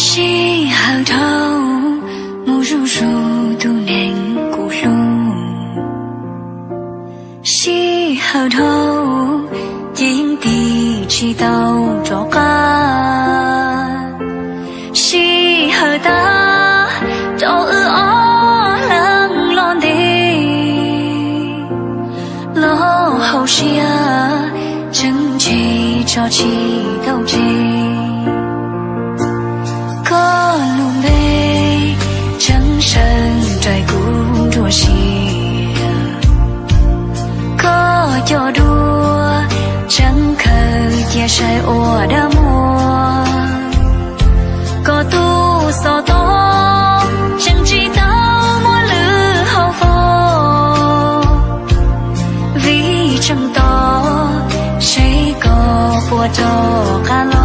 西河头，木如树都能古树。西河头，天地起到着干。西河大，都哦冷冷的，老好些，正气朝气都气。可鲁梅正身在古着西，可有多正可也是我的梦，可都所多正知道我了后风，为正道谁个不着看了。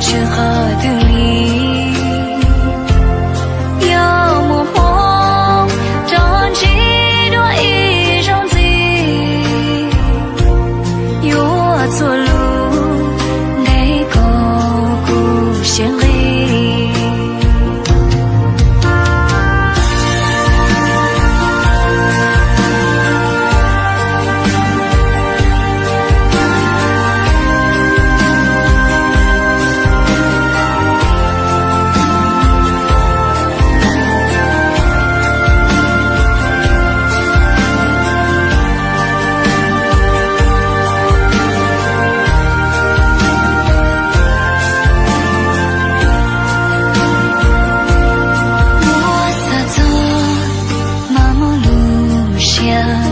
适合的你，要么梦着几多一种字，有错路那个故乡里。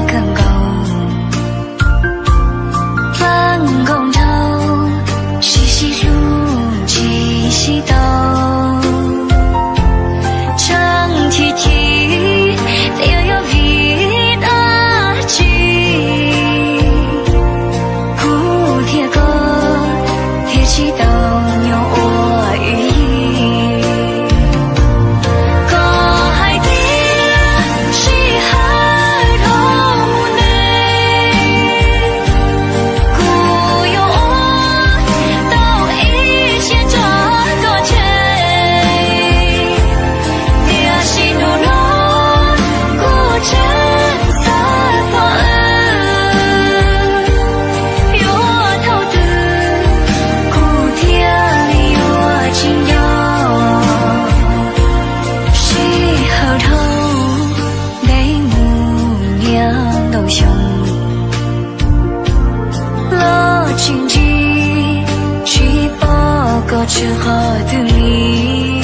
更高，翻工头，细细数起细刀，长提提，也有一大句，古铁歌，铁起刀牛我语意。经济去报告之后的你。